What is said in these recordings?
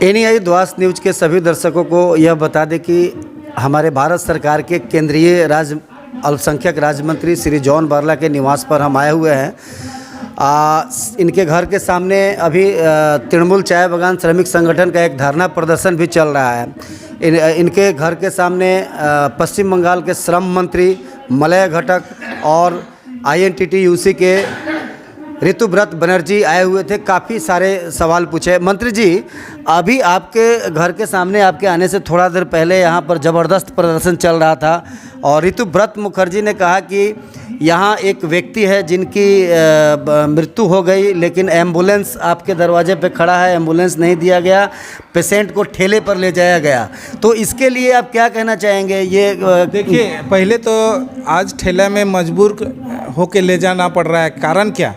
NI द्वास news के सभी दर्शकों को यह बता दें कि हमारे भारत सरकार के केंद्रीय राज्य अल्पसंख्यक राज्य मंत्री श्री जॉन बारला के निवास पर हम आए हुए हैं। इनके घर के सामने अभी तृणमूल चाय बागान श्रमिक संगठन का एक धरना प्रदर्शन भी चल रहा है। इनके घर के सामने पश्चिम बंगाल के श्रम मंत्री मलय घटक और INTTUC के ऋतुव्रत बनर्जी आए हुए थे। काफ़ी सारे सवाल पूछे। मंत्री जी, अभी आपके घर के सामने आपके आने से थोड़ा देर पहले यहाँ पर ज़बरदस्त प्रदर्शन चल रहा था और ऋतुव्रत मुखर्जी ने कहा कि यहाँ एक व्यक्ति है जिनकी मृत्यु हो गई, लेकिन एम्बुलेंस आपके दरवाजे पे खड़ा है, एम्बुलेंस नहीं दिया गया, पेशेंट को ठेले पर ले जाया गया। तो इसके लिए आप क्या कहना चाहेंगे? ये देखिए, पहले तो आज ठेला में मजबूर होके ले जाना पड़ रहा है। कारण क्या?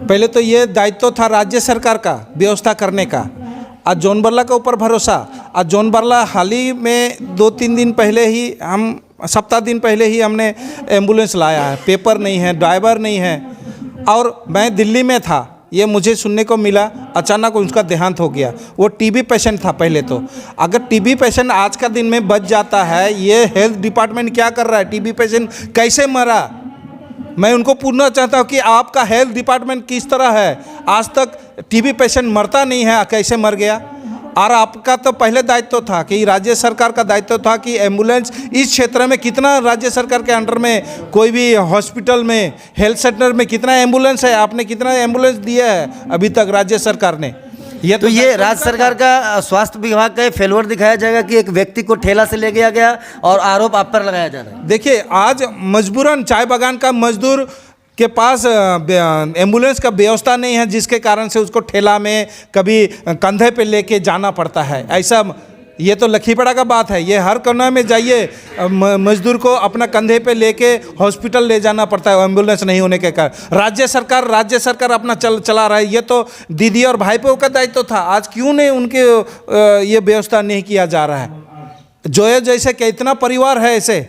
पहले तो ये दायित्व था राज्य सरकार का व्यवस्था करने का। आज जॉन बारला के ऊपर भरोसा। आज जॉन बारला हाल ही में 2-3 दिन पहले ही सप्ताह दिन पहले ही हमने एम्बुलेंस लाया है। पेपर नहीं है, ड्राइवर नहीं है। और मैं दिल्ली में था, ये मुझे सुनने को मिला, अचानक उनका देहांत हो गया। वो टीबी पेशेंट था पहले तो। अगर टीबी पेशेंट आज का दिन में बच जाता है, ये हेल्थ डिपार्टमेंट क्या कर रहा है? टीबी पेशेंट कैसे मरा? मैं उनको पूछना चाहता हूँ कि आपका हेल्थ डिपार्टमेंट किस तरह है? आज तक टीबी पेशेंट मरता नहीं है, कैसे मर गया? और आपका तो पहले दायित्व था कि राज्य सरकार का दायित्व था कि एम्बुलेंस इस क्षेत्र में कितना राज्य सरकार के अंडर में कोई भी हॉस्पिटल में, हेल्थ सेंटर में कितना एम्बुलेंस है? आपने कितना एम्बुलेंस दिया है अभी तक राज्य सरकार ने? ये राज्य सरकार का स्वास्थ्य विभाग का फेल्योर दिखाया जाएगा कि एक व्यक्ति को ठेला से ले गया गया और आरोप आप पर लगाया जा रहा है। देखिए, आज मजबूरन चाय बागान का मजदूर के पास एम्बुलेंस का व्यवस्था नहीं है, जिसके कारण से उसको ठेला में कभी कंधे पे लेके जाना पड़ता है। ऐसा ये तो लखीपड़ा का बात है। ये हर कोना में जाइए, मजदूर को अपना कंधे पे लेके हॉस्पिटल ले जाना पड़ता है एम्बुलेंस नहीं होने के कारण। राज्य सरकार अपना चला रहा है। ये तो दीदी और भाईपों का दायित्व था। आज क्यों नहीं उनके ये व्यवस्था नहीं किया जा रहा है? जोया जैसे कितना परिवार है ऐसे,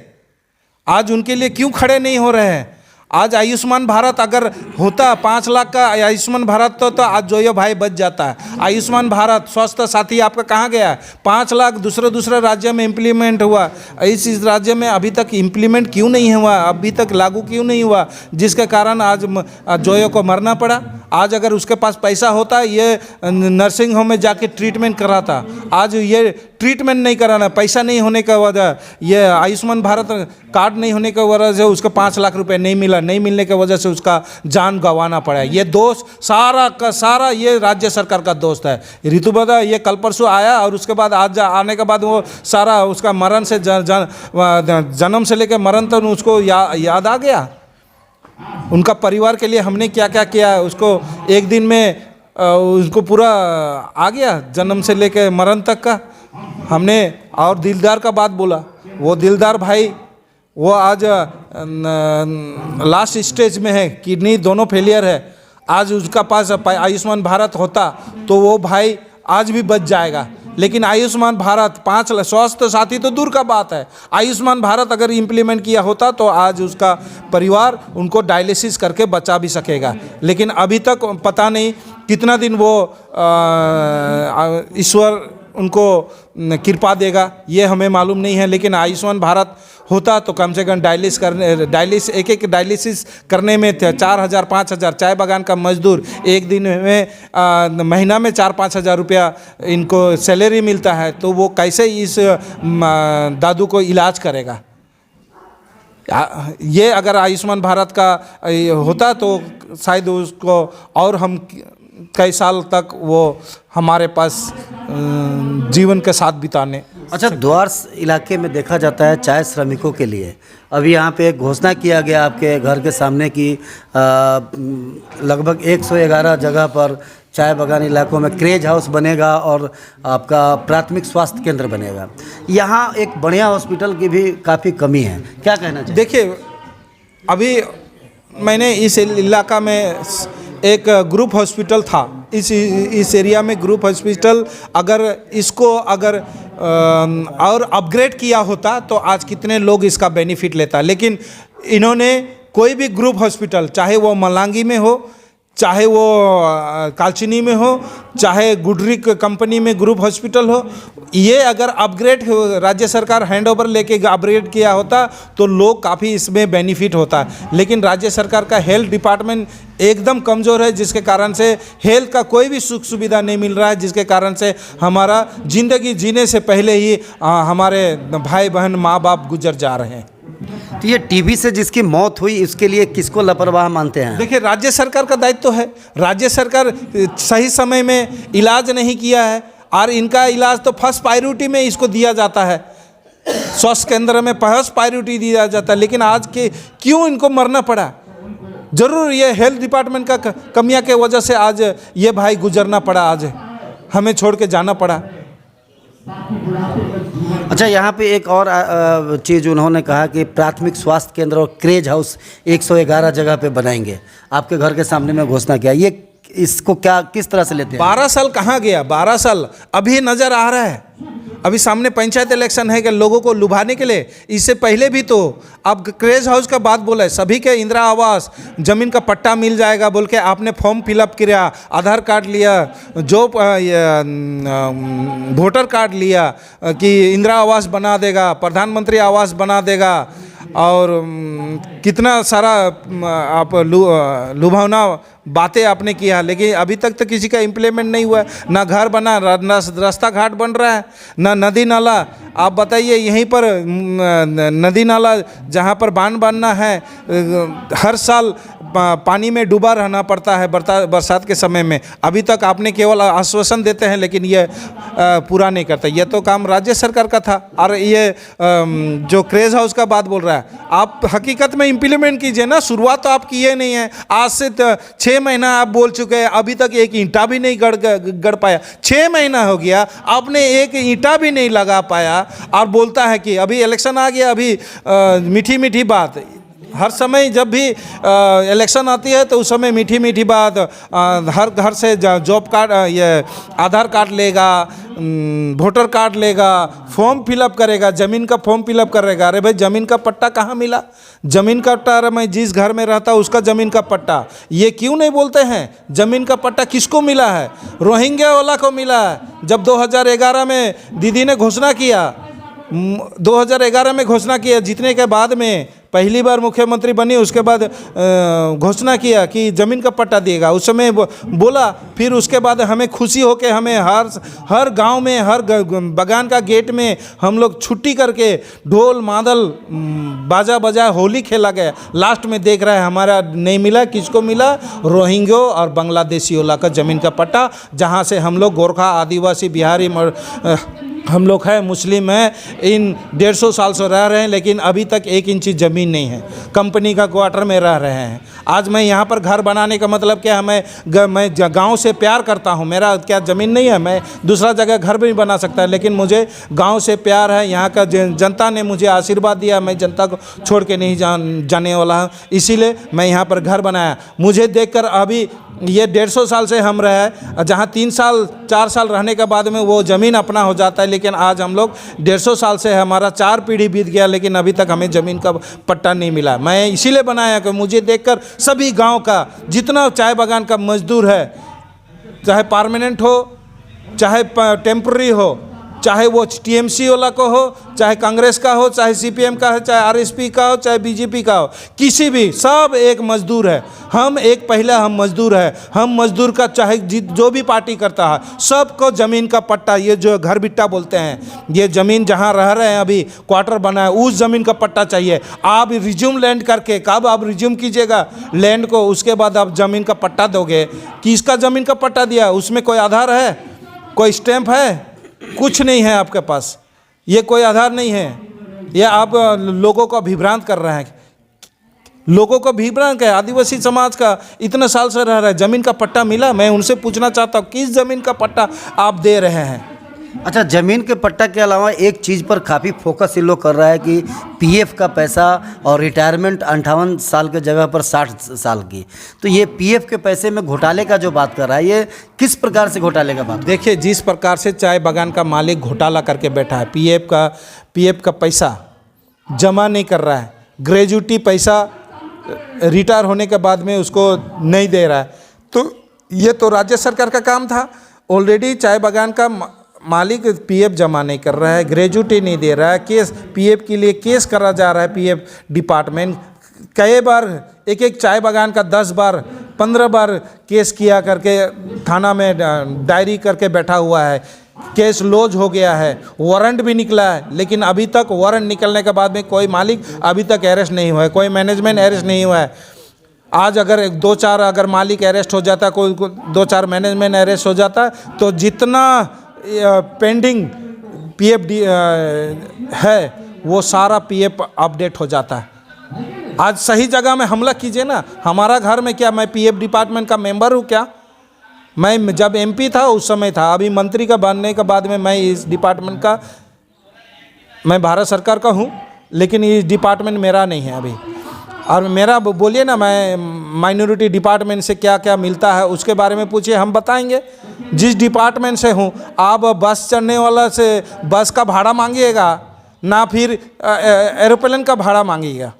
आज उनके लिए क्यों खड़े नहीं हो रहे हैं? आज आयुष्मान भारत अगर होता 5 लाख का आयुष्मान भारत तो आज जोयो भाई बच जाता है। आयुष्मान भारत स्वास्थ्य साथी आपका कहाँ गया? 5 लाख दूसरे राज्य में इम्प्लीमेंट हुआ, इस राज्य में अभी तक इम्प्लीमेंट क्यों नहीं हुआ? अभी तक लागू क्यों नहीं हुआ? जिसके कारण आज जोयो को मरना पड़ा। आज अगर उसके पास पैसा होता, ये नर्सिंग होम में जाके ट्रीटमेंट कराता। आज ये ट्रीटमेंट नहीं कराना, पैसा नहीं होने का वजह, ये आयुष्मान भारत कार्ड नहीं होने की वजह से उसको 5 लाख रुपए नहीं मिला। नहीं मिलने की वजह से उसका जान गंवाना पड़ा। ये दोष सारा का सारा ये राज्य सरकार का दोस्त है। ऋतुव्रत ये कल परसों आया और उसके बाद आज आने के बाद वो सारा उसका मरण से जन्म से लेकर मरण तक उसको याद आ गया। उनका परिवार के लिए हमने क्या क्या किया, उसको एक दिन में उसको पूरा आ गया, जन्म से लेकर मरण तक का हमने। और दिलदार का बात बोला, वो दिलदार भाई वो आज लास्ट स्टेज में है, किडनी दोनों फेलियर है। आज उसका पास आयुष्मान भारत होता तो वो भाई आज भी बच जाएगा। लेकिन आयुष्मान भारत 5 लाख स्वास्थ्य साथी तो दूर का बात है, आयुष्मान भारत अगर इम्प्लीमेंट किया होता तो आज उसका परिवार उनको डायलिसिस करके बचा भी सकेगा। लेकिन अभी तक पता नहीं कितना दिन वो ईश्वर उनको कृपा देगा, ये हमें मालूम नहीं है। लेकिन आयुष्मान भारत होता तो कम से कम एक डायलिसिस करने में 4,000-5,000 चाय बागान का मजदूर एक दिन में महीना में 4-5 हज़ार रुपया इनको सैलरी मिलता है, तो वो कैसे इस दादू को इलाज करेगा? ये अगर आयुष्मान भारत का होता तो शायद उसको और हम कई साल तक वो हमारे पास जीवन के साथ बिताने। अच्छा, द्वास इलाके में देखा जाता है चाय श्रमिकों के लिए अभी यहाँ पे एक घोषणा किया गया आपके घर के सामने की लगभग 111 जगह पर चाय बागान इलाकों में क्रेज हाउस बनेगा और आपका प्राथमिक स्वास्थ्य केंद्र बनेगा। यहाँ एक बढ़िया हॉस्पिटल की भी काफ़ी कमी है, क्या कहना चाहिए? देखिए, अभी मैंने इस इलाका में एक ग्रुप हॉस्पिटल था, इस एरिया में ग्रुप हॉस्पिटल अगर इसको और अपग्रेड किया होता तो आज कितने लोग इसका बेनिफिट लेता। लेकिन इन्होंने कोई भी ग्रुप हॉस्पिटल, चाहे वो मलांगी में हो, चाहे वो कालचिनी में हो, चाहे गुडरी कंपनी में ग्रुप हॉस्पिटल हो, ये अगर अपग्रेड राज्य सरकार हैंड ओवर लेके अपग्रेड किया होता तो लोग काफ़ी इसमें बेनिफिट होता है। लेकिन राज्य सरकार का हेल्थ डिपार्टमेंट एकदम कमज़ोर है, जिसके कारण से हेल्थ का कोई भी सुख सुविधा नहीं मिल रहा है, जिसके कारण से हमारा ज़िंदगी जीने से पहले ही हमारे भाई बहन माँ बाप गुजर जा रहे हैं। तो ये टीबी से जिसकी मौत हुई उसके लिए किसको लापरवाह मानते हैं? देखिए, राज्य सरकार का दायित्व तो है। राज्य सरकार सही समय में इलाज नहीं किया है, और इनका इलाज तो फर्स्ट प्रायोरिटी में इसको दिया जाता है, स्वास्थ्य केंद्र में फर्स्ट प्रायोरिटी दिया जाता है। लेकिन आज के क्यों इनको मरना पड़ा? ज़रूर ये हेल्थ डिपार्टमेंट का कमियां के वजह से आज ये भाई गुजरना पड़ा, आज हमें छोड़ के जाना पड़ा। अच्छा, यहाँ पे एक और चीज़ उन्होंने कहा कि प्राथमिक स्वास्थ्य केंद्र और क्रेज हाउस 111 जगह पे बनाएंगे। आपके घर के सामने में घोषणा किया, ये इसको क्या किस तरह से लेते हैं? 12 साल कहाँ गया? 12 साल अभी नज़र आ रहा है। अभी सामने पंचायत इलेक्शन है कि लोगों को लुभाने के लिए। इससे पहले भी तो अब क्रेज हाउस का बात बोला है, सभी के इंदिरा आवास ज़मीन का पट्टा मिल जाएगा बोल के आपने फॉर्म फिलअप किया, आधार कार्ड लिया, जो वोटर कार्ड लिया कि इंदिरा आवास बना देगा, प्रधानमंत्री आवास बना देगा, और कितना सारा आप लुभावना बातें आपने किया। लेकिन अभी तक तो किसी का इम्प्लीमेंट नहीं हुआ है। ना घर बना, ना रास्ता घाट बन रहा है, ना नदी नाला। आप बताइए, यहीं पर नदी नाला जहाँ पर बांध बनना है, हर साल पानी में डूबा रहना पड़ता है बरसात के समय में। अभी तक आपने केवल आश्वासन देते हैं, लेकिन ये पूरा नहीं करते। ये तो काम राज्य सरकार का था। और ये जो क्रेज हाउस का बात बोल रहा है, आप हकीकत में इम्प्लीमेंट कीजिए ना। शुरुआत तो आप किए नहीं है। आज से 6 महीना आप बोल चुके हैं, अभी तक एक ईंटा भी नहीं गड़ पाया। 6 महीना हो गया, आपने एक ईंटा भी नहीं लगा पाया, और बोलता है कि अभी इलेक्शन आ गया। अभी मीठी मीठी बात, हर समय जब भी इलेक्शन आती है तो उस समय मीठी मीठी बात, हर घर से जॉब कार्ड, ये आधार कार्ड लेगा, वोटर कार्ड लेगा, फॉर्म फिलअप करेगा, ज़मीन का फॉर्म फिलअप करेगा। अरे भाई, ज़मीन का पट्टा कहाँ मिला? ज़मीन का पट्टा, मैं जिस घर में रहता हूँ उसका ज़मीन का पट्टा, ये क्यों नहीं बोलते हैं? ज़मीन का पट्टा किसको मिला है? रोहिंग्या वाला को मिला है। जब 2011 में दीदी ने घोषणा किया, 2011 में घोषणा किया, जीतने के बाद में पहली बार मुख्यमंत्री बनी, उसके बाद घोषणा किया कि ज़मीन का पट्टा देगा। उस समय बोला, फिर उसके बाद हमें खुशी हो के हमें हर गांव में, हर बगान का गेट में हम लोग छुट्टी करके ढोल मादल बाजा बजा होली खेला गया। लास्ट में देख रहा है हमारा नहीं मिला। किसको मिला? रोहिंग्या और बांग्लादेशियों का ज़मीन का पट्टा, जहाँ से हम लोग गोरखा, आदिवासी, बिहारी, हम लोग हैं, मुस्लिम हैं, इन 150 साल से रह रहे हैं, लेकिन अभी तक 1 इंच ज़मीन नहीं है। कंपनी का क्वार्टर में रह रहे हैं। आज मैं यहाँ पर घर बनाने का मतलब क्या है? मैं गांव से प्यार करता हूँ। मेरा क्या ज़मीन नहीं है? मैं दूसरा जगह घर भी बना सकता है, लेकिन मुझे गांव से प्यार है। यहाँ का जनता ने मुझे आशीर्वाद दिया, मैं जनता को छोड़ के नहीं जाने वाला हूँ, इसीलिए मैं यहाँ पर घर बनाया। मुझे देखकर अभी ये 150 साल से हम रहे हैं, जहाँ 3 साल 4 साल रहने के बाद में वो ज़मीन अपना हो जाता है। लेकिन आज हम लोग 150 साल से, हमारा 4 पीढ़ी बीत गया, लेकिन अभी तक हमें ज़मीन का पट्टा नहीं मिला। मैं इसीलिए बनाया कि मुझे देखकर सभी गांव का जितना चाय बागान का मजदूर है, चाहे परमानेंट हो, चाहे टेम्पररी हो, चाहे वो टीएमसी वाला को हो, चाहे कांग्रेस का हो, चाहे सीपीएम का हो, चाहे आरएसपी का हो, चाहे बीजेपी का हो, किसी भी, सब एक मजदूर है। हम एक पहला हम मजदूर है। हम मजदूर का चाहे जो भी पार्टी करता है, सबको ज़मीन का पट्टा, ये जो घर बिट्टा बोलते हैं, ये ज़मीन जहाँ रह रहे हैं, अभी क्वार्टर बना है, उस ज़मीन का पट्टा चाहिए। आप रिज्यूम लैंड करके, कब आप रिज्यूम कीजिएगा लैंड को, उसके बाद आप ज़मीन का पट्टा दोगे। किसका ज़मीन का पट्टा दिया? उसमें कोई आधार है? कोई स्टैंप है? कुछ नहीं है आपके पास। ये कोई आधार नहीं है। ये आप लोगों को विभ्रांत कर रहे हैं। लोगों को विभ्रांत है। आदिवासी समाज का इतने साल से रह रहा है, ज़मीन का पट्टा मिला? मैं उनसे पूछना चाहता हूँ, किस ज़मीन का पट्टा आप दे रहे हैं? अच्छा, ज़मीन के पट्टा के अलावा एक चीज़ पर काफ़ी फोकस इन लोग कर रहा है कि पीएफ का पैसा और रिटायरमेंट 58 साल के जगह पर 60 साल की। तो ये पीएफ के पैसे में घोटाले का जो बात कर रहा है, ये किस प्रकार से घोटाले का बात? देखिए, जिस प्रकार से चाय बागान का मालिक घोटाला करके बैठा है, पीएफ का पैसा जमा नहीं कर रहा है, ग्रेजुटी पैसा रिटायर होने के बाद में उसको नहीं दे रहा है, तो ये तो राज्य सरकार का काम था। ऑलरेडी चाय बागान का मालिक पीएफ जमा नहीं कर रहा है, ग्रेजुटी नहीं दे रहा है, केस पीएफ के लिए केस करा जा रहा है पीएफ डिपार्टमेंट। कई बार एक एक चाय बागान का 10 बार 15 बार केस किया करके थाना में डायरी करके बैठा हुआ है। केस लॉज हो गया है, वारंट भी निकला है, लेकिन अभी तक वारंट निकलने के बाद में कोई मालिक अभी तक अरेस्ट नहीं हुआ है, कोई मैनेजमेंट अरेस्ट नहीं हुआ है। आज अगर 2-4 अगर मालिक अरेस्ट हो जाता, कोई 2-4 मैनेजमेंट अरेस्ट हो जाता, तो जितना पेंडिंग पीएफ है वो सारा पीएफ अपडेट हो जाता है। आज सही जगह में हमला कीजिए ना। हमारा घर में क्या, मैं पीएफ डिपार्टमेंट का मेंबर हूँ क्या? मैं जब एमपी था उस समय था, अभी मंत्री का बनने के बाद में मैं इस डिपार्टमेंट का, मैं भारत सरकार का हूँ, लेकिन ये डिपार्टमेंट मेरा नहीं है अभी। और मेरा बोलिए ना, मैं माइनॉरिटी डिपार्टमेंट से क्या क्या मिलता है उसके बारे में पूछिए, हम बताएंगे। जिस डिपार्टमेंट से हूँ, आप बस चढ़ने वाला से बस का भाड़ा मांगिएगा ना, फिर एरोप्लेन का भाड़ा मांगिएगा।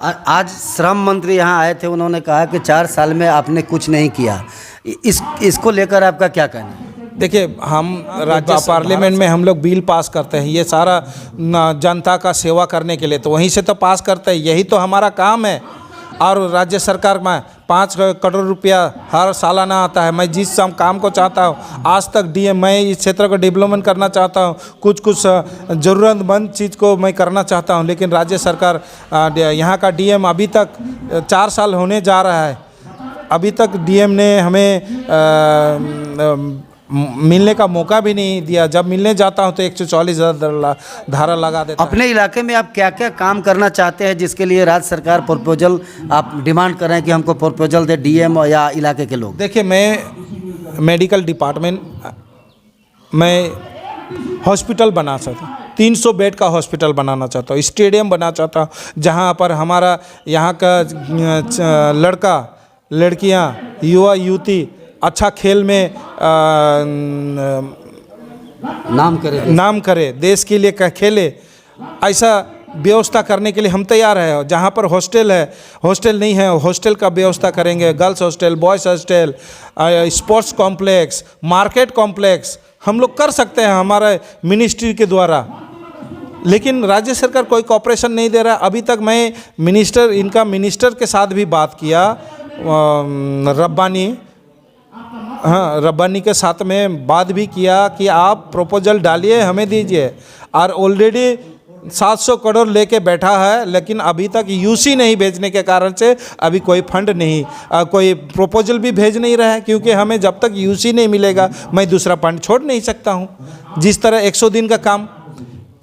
आज श्रम मंत्री यहाँ आए थे, उन्होंने कहा कि 4 साल में आपने कुछ नहीं किया। इसको लेकर आपका क्या कहना है? देखिए, हम राज्य पार्लियामेंट में हम लोग बिल पास करते हैं, ये सारा जनता का सेवा करने के लिए, तो वहीं से तो पास करते हैं, यही तो हमारा काम है। और राज्य सरकार में 5 करोड़ रुपया हर सालाना आता है। मैं जिस काम को चाहता हूँ, आज तक डीएम, मैं इस क्षेत्र को डेवलपमेंट करना चाहता हूँ, कुछ ज़रूरतमंद चीज़ को मैं करना चाहता हूँ, लेकिन राज्य सरकार, यहाँ का डीएम अभी तक 4 साल होने जा रहा है, अभी तक डीएम ने हमें मिलने का मौका भी नहीं दिया। जब मिलने जाता हूं तो 144 धारा लगा देता है। अपने इलाके में आप क्या क्या काम करना चाहते हैं जिसके लिए राज्य सरकार प्रपोजल आप डिमांड कर रहे हैं कि हमको प्रपोजल दे डीएम या इलाके के लोग? देखिए, मैं मेडिकल डिपार्टमेंट, मैं हॉस्पिटल बना चाहता हूँ, 300 बेड का हॉस्पिटल बनाना चाहता हूँ, स्टेडियम बनाना चाहता हूँ, जहाँ पर हमारा यहाँ का लड़का लड़कियाँ युवा युवती अच्छा खेल में नाम करे, देश के लिए खेले, ऐसा व्यवस्था करने के लिए हम तैयार हैं। जहाँ पर हॉस्टल है, हॉस्टल नहीं है, हॉस्टल का व्यवस्था करेंगे, girls hostel, boys hostel, sports complex, market complex हम लोग कर सकते हैं हमारे मिनिस्ट्री के द्वारा। लेकिन राज्य सरकार कोई कॉपरेशन नहीं दे रहा। अभी तक मैं इनका मिनिस्टर के साथ भी बात किया, रब्बानी के साथ में बात भी किया कि आप प्रपोजल डालिए, हमें दीजिए। और ऑलरेडी 700 करोड़ लेके बैठा है, लेकिन अभी तक यूसी नहीं भेजने के कारण से अभी कोई फंड नहीं, कोई प्रपोजल भी भेज नहीं रहा है, क्योंकि हमें जब तक यूसी नहीं मिलेगा मैं दूसरा फंड छोड़ नहीं सकता हूँ। जिस तरह 100 दिन का काम,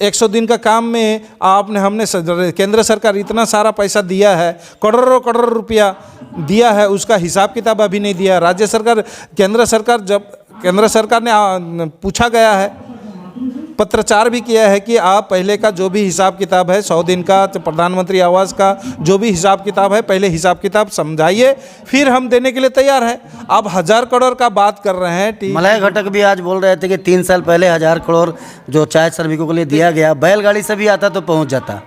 100 दिन का काम में हमने केंद्र सरकार इतना सारा पैसा दिया है, करोड़ों रुपया दिया है, उसका हिसाब किताब अभी नहीं दिया। राज्य सरकार, केंद्र सरकार ने पूछा गया है, पत्रचार भी किया है कि आप पहले का जो भी हिसाब किताब है, 100 दिन का, प्रधानमंत्री आवास का जो भी हिसाब किताब है, पहले हिसाब किताब समझाइए, फिर हम देने के लिए तैयार है। आप 1000 करोड़ का बात कर रहे हैं। मलय घटक भी आज बोल रहे थे कि 3 साल पहले 1000 करोड़ जो चाय श्रमिकों के लिए दिया गया, बैलगाड़ी से भी आता तो पहुंच जाता।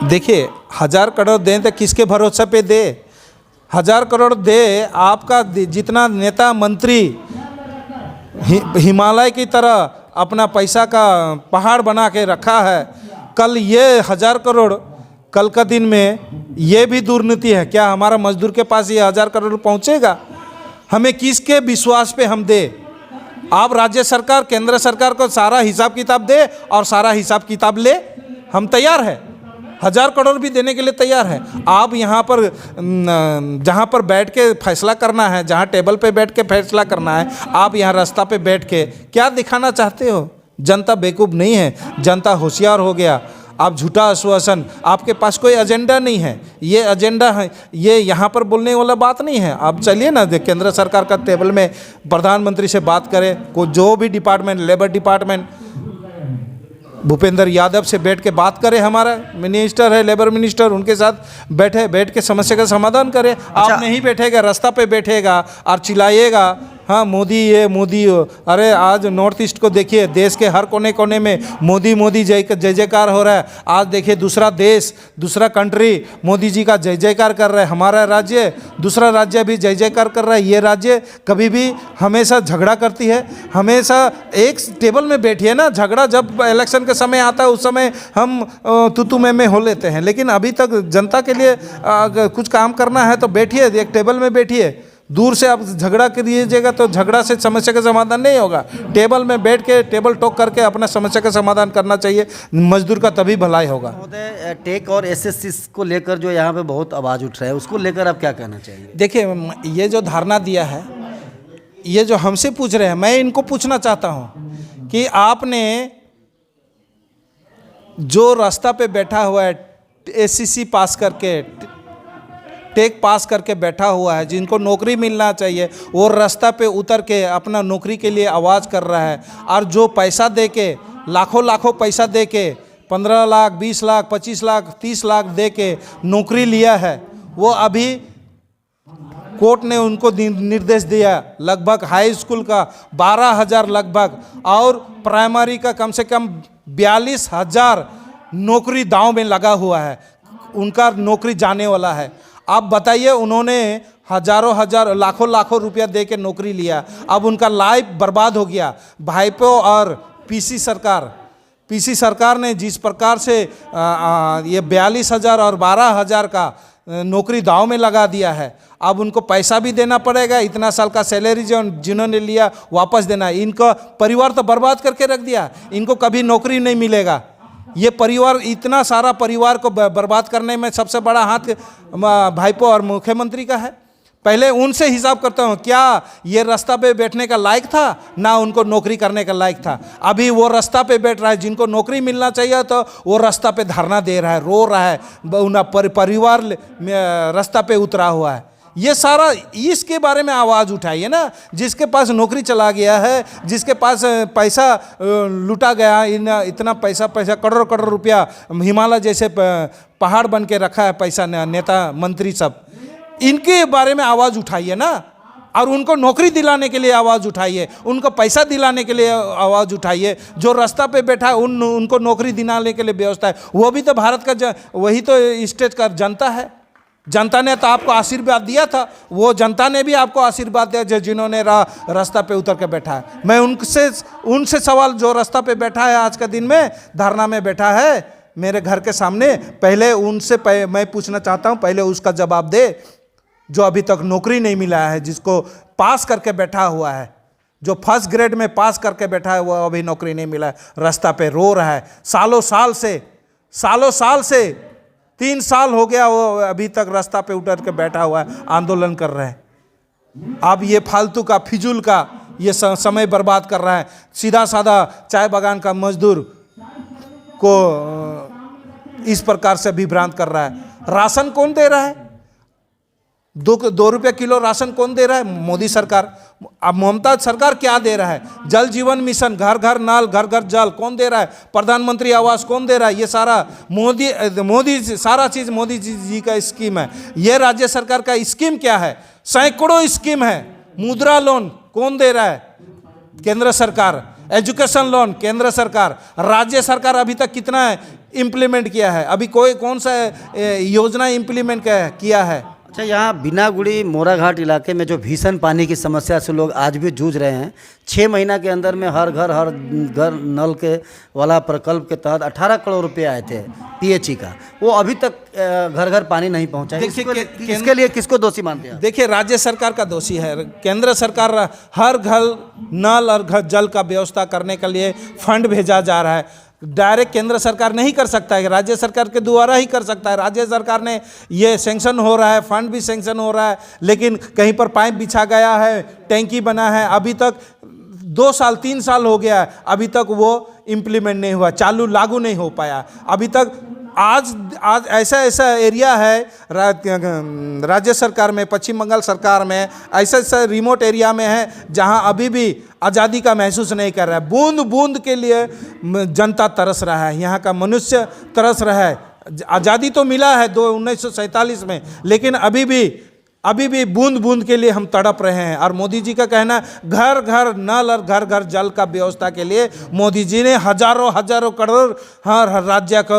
देखिए, 1000 करोड़ दें तो किसके भरोसे पे दे? 1000 करोड़ दे, आपका जितना नेता मंत्री हिमालय की तरह अपना पैसा का पहाड़ बना के रखा है, कल ये 1000 करोड़, कल का दिन में ये भी दुर्नीति है क्या? हमारा मजदूर के पास ये 1000 करोड़ पहुंचेगा? हमें किसके विश्वास पे हम दे? आप राज्य सरकार, केंद्र सरकार को सारा हिसाब किताब दे और सारा हिसाब किताब ले, हम तैयार है, 1000 करोड़ भी देने के लिए तैयार है। आप यहाँ पर जहाँ पर बैठ के फैसला करना है, जहाँ टेबल पे बैठ के फैसला करना है, आप यहाँ रास्ता पे बैठ के क्या दिखाना चाहते हो? जनता बेवकूफ़ नहीं है, जनता होशियार हो गया। आप झूठा आश्वासन, आपके पास कोई एजेंडा नहीं है, ये एजेंडा है, ये यहाँ पर बोलने वाला बात नहीं है। आप चलिए ना केंद्र सरकार का टेबल में प्रधानमंत्री से बात करें, को जो भी department, labour department, Bhupendra Yadav से बैठ के बात करें, हमारा मिनिस्टर है, लेबर मिनिस्टर, उनके साथ बैठ के समस्या का समाधान करें। आप नहीं बैठेगा, रास्ता पे बैठेगा और चिल्लाइएगा हाँ मोदी ये मोदी वो। अरे आज नॉर्थ ईस्ट को देखिए, देश के हर कोने कोने में मोदी मोदी जय जयकार हो रहा है। आज देखिए दूसरा देश, दूसरा कंट्री मोदी जी का जय जयकार कर रहा है। हमारा राज्य, दूसरा राज्य भी जय जयकार कर रहा है। ये राज्य कभी भी हमेशा झगड़ा करती है, हमेशा एक टेबल में बैठिए ना। झगड़ा जब इलेक्शन के समय आता है उस समय हम तू में हो लेते हैं, लेकिन अभी तक जनता के लिए कुछ काम करना है तो बैठिए, एक टेबल में बैठिए। दूर से आप झगड़ा कीजिएगा तो झगड़ा से समस्या का समाधान नहीं होगा। टेबल में बैठ के टेबल टॉक करके अपना समस्या का समाधान करना चाहिए, मजदूर का तभी भलाई होगा। महोदय, टेक और एसएससी को लेकर जो यहाँ पे बहुत आवाज़ उठ रहा है, उसको लेकर आप क्या कहना चाहेंगे? देखिए, ये जो धारणा दिया है, ये जो हमसे पूछ रहे हैं, मैं इनको पूछना चाहता हूँ कि आपने जो रास्ता पे बैठा हुआ है, एससीसी पास करके, टेक पास करके बैठा हुआ है, जिनको नौकरी मिलना चाहिए, वो रास्ता पे उतर के अपना नौकरी के लिए आवाज़ कर रहा है। और जो पैसा दे के, लाखों लाखों पैसा दे के, 15 लाख, 20 लाख, 25 लाख, 30 लाख दे के नौकरी लिया है, वो अभी कोर्ट ने उनको निर्देश दिया लगभग हाई स्कूल का 12,000 लगभग और प्राइमरी का कम से कम 42,000 नौकरी दांव में लगा हुआ है। उनका नौकरी जाने वाला है। आप बताइए, उन्होंने हजारों हजार लाखों लाखों रुपया दे के नौकरी लिया, अब उनका लाइफ बर्बाद हो गया। भाईपो और पीसी सरकार ने जिस प्रकार से ये 42,000 और 12,000 का नौकरी दांव में लगा दिया है, अब उनको पैसा भी देना पड़ेगा। इतना साल का सैलरी जो जिन्होंने लिया वापस देना है। इनका परिवार तो बर्बाद करके रख दिया, इनको कभी नौकरी नहीं मिलेगा। ये परिवार, इतना सारा परिवार को बर्बाद करने में सबसे बड़ा हाथ भाईपो और मुख्यमंत्री का है। पहले उनसे हिसाब करता हूँ, क्या ये रास्ता पे बैठने का लायक था, ना उनको नौकरी करने का लायक था। अभी वो रास्ता पे बैठ रहा है, जिनको नौकरी मिलना चाहिए तो वो रास्ता पे धरना दे रहा है, रो रहा है, परिवार रास्ता पे उतरा हुआ है। ये सारा इसके बारे में आवाज़ उठाइए ना। जिसके पास नौकरी चला गया है, जिसके पास पैसा लूटा गया, इतना पैसा करोड़ करोड़ रुपया हिमालय जैसे पहाड़ बन के रखा है पैसा, नेता मंत्री सब, इनके बारे में आवाज़ उठाइए ना। और उनको नौकरी दिलाने के लिए आवाज़ उठाइए, उनको पैसा दिलाने के लिए आवाज़ उठाइए। जो रास्ता पे बैठा है उनको नौकरी दिलाने के लिए व्यवस्था है। वो भी तो भारत का वही तो स्टेट का जनता है। जनता ने तो आपको आशीर्वाद दिया था, वो जनता ने भी आपको आशीर्वाद दिया जिन्होंने रास्ता पे उतर के बैठा है। मैं उनसे सवाल, जो रास्ता पे बैठा है आज के दिन में, धरना में बैठा है मेरे घर के सामने, पहले उनसे मैं पूछना चाहता हूँ, पहले उसका जवाब दे। जो अभी तक नौकरी नहीं मिला है, जिसको पास करके बैठा हुआ है, जो फर्स्ट ग्रेड में पास करके बैठा है, वो अभी नौकरी नहीं मिला है, रास्ता पे रो रहा है। सालों साल से 3 साल हो गया वो अभी तक रास्ता पे उतर के बैठा हुआ है, आंदोलन कर रहे हैं। अब ये फालतू का, फिजूल का ये समय बर्बाद कर रहा है। सीधा साधा चाय बागान का मजदूर को इस प्रकार से विभ्रांत कर रहा है। राशन कौन दे रहा है? 2 रुपये किलो राशन कौन दे रहा है? मोदी सरकार। अब ममता सरकार क्या दे रहा है? जल जीवन मिशन, घर घर नल, घर घर जल कौन दे रहा है? प्रधानमंत्री आवास कौन दे रहा है? ये सारा मोदी सारा चीज़ मोदी जी का स्कीम है। ये राज्य सरकार का स्कीम क्या है? सैकड़ों स्कीम है। मुद्रा लोन कौन दे रहा है? केंद्र सरकार। एजुकेशन लोन केंद्र सरकार। राज्य सरकार अभी तक कितना इम्प्लीमेंट किया है? अभी कौन सा योजना इम्प्लीमेंट किया है? अच्छा, यहाँ बिनागुड़ी मोराघाट इलाके में जो भीषण पानी की समस्या से लोग आज भी जूझ रहे हैं। 6 महीना के अंदर में हर घर नल के वाला प्रकल्प के तहत 18 करोड़ रुपए आए थे पीएचई का, वो अभी तक घर घर पानी नहीं पहुँचा। इसके लिए किसको दोषी मानते हैं? देखिए, राज्य सरकार का दोषी है। केंद्र सरकार हर घर नल और घर जल का व्यवस्था करने के लिए फंड भेजा जा रहा है। डायरेक्ट केंद्र सरकार नहीं कर सकता है, राज्य सरकार के द्वारा ही कर सकता है। राज्य सरकार ने ये सेंक्शन हो रहा है, फंड भी सेंक्शन हो रहा है, लेकिन कहीं पर पाइप बिछा गया है, टैंकी बना है, अभी तक 2 साल 3 साल हो गया है, अभी तक वो इम्प्लीमेंट नहीं हुआ, लागू नहीं हो पाया अभी तक। आज ऐसा एरिया है राज्य सरकार में, पश्चिम बंगाल सरकार में, ऐसा रिमोट एरिया में है जहां अभी भी आज़ादी का महसूस नहीं कर रहा है। बूंद बूंद के लिए जनता तरस रहा है, यहाँ का मनुष्य तरस रहा है। आज़ादी तो मिला है 1947 में, लेकिन अभी भी अभी भी बूंद बूंद के लिए हम तड़प रहे हैं। और मोदी जी का कहना घर घर नल और घर घर जल का व्यवस्था के लिए मोदी जी ने हजारों करोड़ हर राज्य को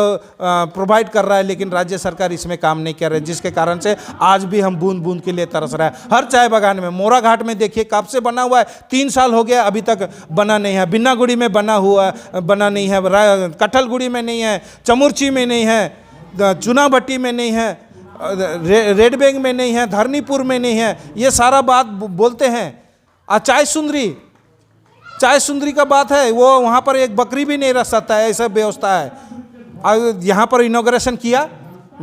प्रोवाइड कर रहा है, लेकिन राज्य सरकार इसमें काम नहीं कर रही, जिसके कारण से आज भी हम बूंद बूंद के लिए तरस रहा है। हर चाय बागान में, मोरा घाट में देखिए कब से बना हुआ है, 3 साल हो गया अभी तक बना नहीं है। बिन्नागुड़ी में बना नहीं है, कटहलगुड़ी में नहीं है, चमुर्ची में नहीं है, चुनाभट्टी में नहीं है, रेड बैंक में नहीं है, धरनीपुर में नहीं है। ये सारा बात बोलते हैं। चाय सुंदरी का बात है, वो वहाँ पर एक बकरी भी नहीं रख सकता है, ऐसा व्यवस्था है। और यहाँ पर इनॉग्रेशन किया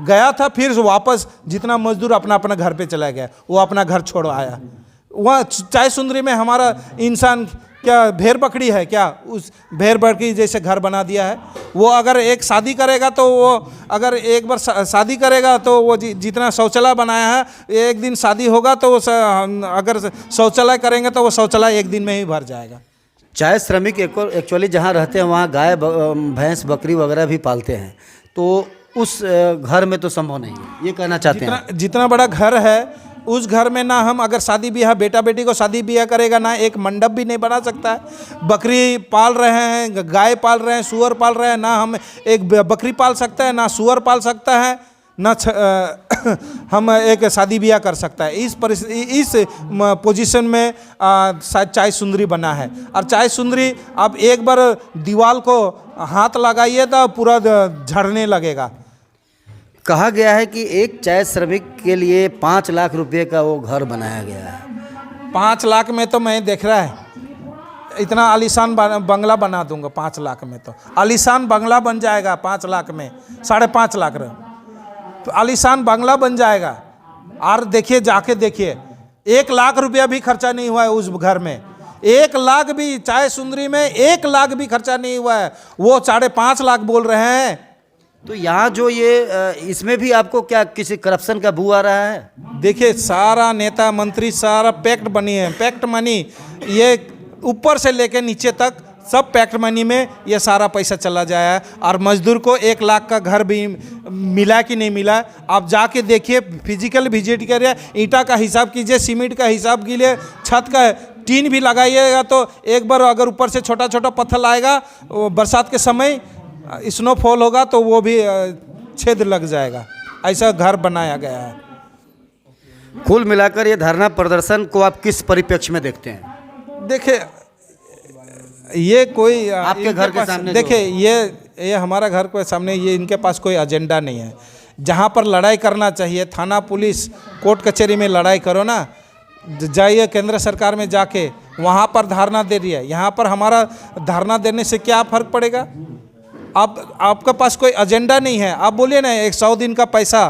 गया था, फिर वापस जितना मजदूर अपना अपना घर पे चला गया, वो अपना घर छोड़ आया। वहाँ चाय सुंदरी में हमारा इंसान क्या भेड़ बकरी है क्या? उस भेड़ बकरी जैसे घर बना दिया है। वो अगर एक शादी करेगा तो वो अगर एक बार शादी करेगा तो वो जितना शौचालय बनाया है, एक दिन शादी होगा तो वो अगर शौचालय करेंगे तो वो शौचालय एक दिन में ही भर जाएगा। चाय श्रमिक एक्चुअली जहाँ रहते हैं वहाँ गाय भैंस बकरी वगैरह भी पालते हैं, तो उस घर में तो संभव नहीं है, ये कहना चाहते हैं। जितना बड़ा घर है उस घर में ना हम अगर शादी ब्याह, बेटा बेटी को शादी ब्याह करेगा, ना एक मंडप भी नहीं बना सकता है। बकरी पाल रहे हैं, गाय पाल रहे हैं, सुअर पाल रहे हैं, ना हम एक बकरी पाल सकता है, ना सुअर पाल सकता है, ना हम एक शादी ब्याह कर सकता है। इस पोजीशन में शायद चाय सुंदरी बना है। और चाय सुंदरी अब एक बार दीवार को हाथ लगाइए तो पूरा झड़ने लगेगा। कहा गया है कि एक चाय श्रमिक के लिए 5 लाख रुपए का वो घर बनाया गया है। 5 लाख में तो मैं देख रहा है इतना आलीशान बंगला बना दूंगा। 5 लाख में तो आलीशान बंगला बन जाएगा। 5 लाख में 5.5 लाख तो आलीशान बंगला बन जाएगा। और देखिए, जाके देखिए, 1 लाख रुपया भी खर्चा नहीं हुआ है उस घर में। 1 लाख भी, चाय सुंदरी में 1 लाख भी खर्चा नहीं हुआ है। वो 5.5 लाख बोल रहे हैं। तो यहाँ जो ये इसमें भी आपको क्या किसी करप्शन का बू आ रहा है? देखिए, सारा नेता मंत्री सारा पैक्ट बनी है, पैक्ट मनी। ये ऊपर से लेके नीचे तक सब पैक्ट मनी में ये सारा पैसा चला जाया है। और मजदूर को 1 लाख का घर भी मिला कि नहीं मिला, आप जाके देखिए, फिजिकल विजिट करिए, ईंटा का हिसाब कीजिए, सीमेंट का हिसाब कीजिए, छत का टीन भी लगाइएगा तो एक बार अगर ऊपर से छोटा छोटा पत्थर आएगा, बरसात के समय स्नोफॉल होगा तो वो भी छेद लग जाएगा। ऐसा घर बनाया गया है। कुल मिलाकर ये धरना प्रदर्शन को आप किस परिप्रेक्ष्य में देखते हैं? देखिए, ये कोई आपके घर के सामने, देखिए ये हमारा घर के सामने, ये इनके पास कोई एजेंडा नहीं है। जहाँ पर लड़ाई करना चाहिए, थाना पुलिस कोर्ट कचहरी में लड़ाई करो ना, जाइए केंद्र सरकार में जाके वहाँ पर धरना दे रही है। यहाँ पर हमारा धरना देने से क्या फ़र्क पड़ेगा? आपका पास कोई एजेंडा नहीं है। आप बोलिए ना 100 दिन का पैसा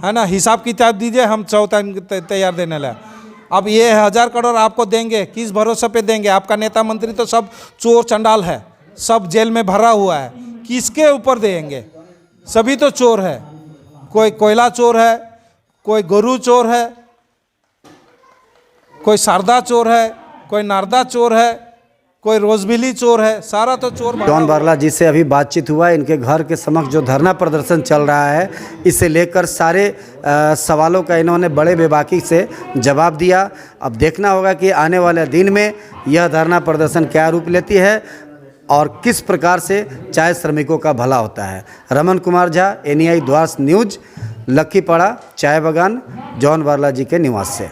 है ना, हिसाब किताब दीजिए, हम 100 दिन तैयार देने लगे। अब ये 1000 करोड़ आपको देंगे, किस भरोसे पे देंगे? आपका नेता मंत्री तो सब चोर चंडाल है, सब जेल में भरा हुआ है, किसके ऊपर देंगे? सभी तो चोर है। कोई कोयला चोर है, कोई गोरू चोर है, कोई शारदा चोर है, कोई नारदा चोर है, कोई रोजबिली चोर है, सारा तो चोर। जॉन बारला जी से अभी बातचीत हुआ। इनके घर के समक्ष जो धरना प्रदर्शन चल रहा है, इसे लेकर सारे सवालों का इन्होंने बड़े बेबाकी से जवाब दिया। अब देखना होगा कि आने वाले दिन में यह धरना प्रदर्शन क्या रूप लेती है और किस प्रकार से चाय श्रमिकों का भला होता है। रमन कुमार झा, NEI द्वास न्यूज, लक्कीपाड़ा चाय बागान, जॉन बारला जी के निवास से।